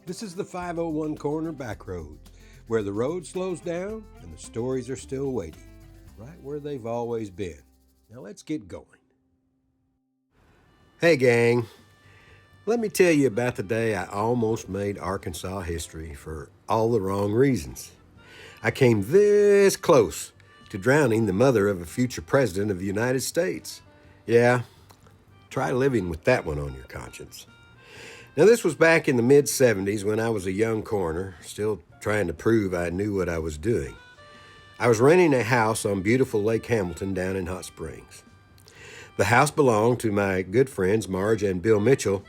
This is the 501 Coroner Backroads, where the road slows down and the stories are still waiting, right where they've always been. Now let's get going. Hey gang, let me tell you about the day I almost made Arkansas history for all the wrong reasons. I came this close to drowning the mother of a future president of the United States. Yeah, try living with that one on your conscience. Now, this was back in the mid-70s when I was a young coroner, still trying to prove I knew what I was doing. I was renting a house on beautiful Lake Hamilton down in Hot Springs. The house belonged to my good friends Marge and Bill Mitchell,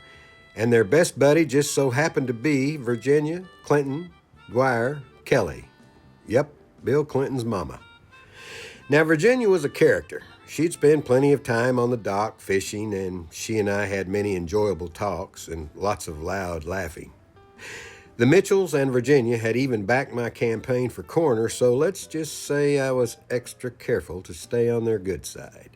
and their best buddy just so happened to be Virginia Clinton Dwire Kelley. Yep, Bill Clinton's mama. Now, Virginia was a character. She'd spend plenty of time on the dock fishing, and she and I had many enjoyable talks and lots of loud laughing. The Mitchells and Virginia had even backed my campaign for coroner, so let's just say I was extra careful to stay on their good side.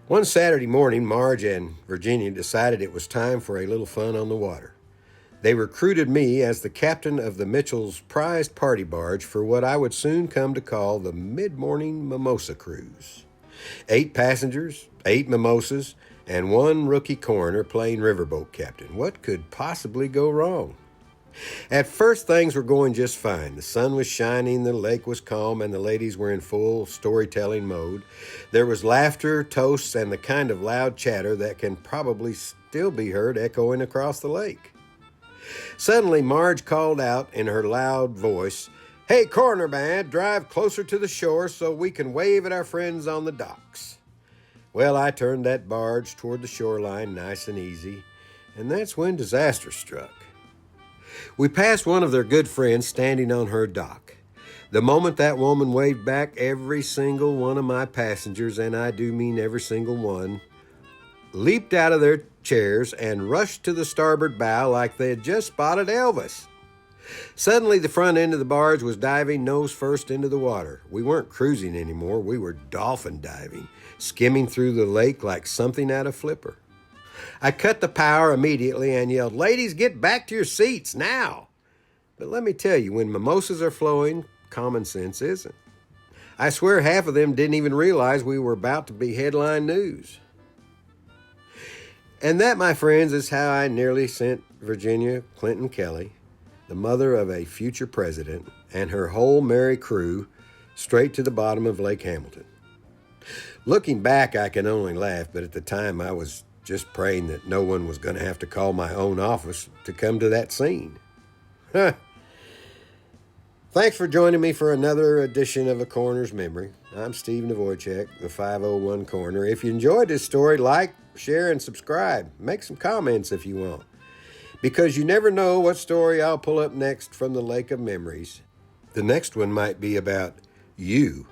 One Saturday morning, Marge and Virginia decided it was time for a little fun on the water. They recruited me as the captain of the Mitchells' prized party barge for what I would soon come to call the mid-morning mimosa cruise. 8 passengers, 8 mimosas, and 1 rookie coroner playing riverboat captain. What could possibly go wrong? At first, things were going just fine. The sun was shining, the lake was calm, and the ladies were in full storytelling mode. There was laughter, toasts, and the kind of loud chatter that can probably still be heard echoing across the lake. Suddenly, Marge called out in her loud voice, "Hey, coroner man, drive closer to the shore so we can wave at our friends on the docks." Well, I turned that barge toward the shoreline nice and easy, and that's when disaster struck. We passed one of their good friends standing on her dock. The moment that woman waved back, every single one of my passengers, and I do mean every single one, leaped out of their chairs and rushed to the starboard bow like they had just spotted Elvis. Suddenly, the front end of the barge was diving nose first into the water. We weren't cruising anymore. We were dolphin diving, skimming through the lake like something out of Flipper. I cut the power immediately and yelled, "Ladies, get back to your seats now!" But let me tell you, when mimosas are flowing, common sense isn't. I swear half of them didn't even realize we were about to be headline news. And that, my friends, is how I nearly sent Virginia Clinton Kelley, the mother of a future president, and her whole merry crew straight to the bottom of Lake Hamilton. Looking back, I can only laugh, but at the time I was just praying that no one was going to have to call my own office to come to that scene. Thanks for joining me for another edition of A Coroner's Memory. I'm Steve Navoychek, the 501 Coroner. If you enjoyed this story, like, share, and subscribe. Make some comments if you want, because you never know what story I'll pull up next from the Lake of Memories. The next one might be about you.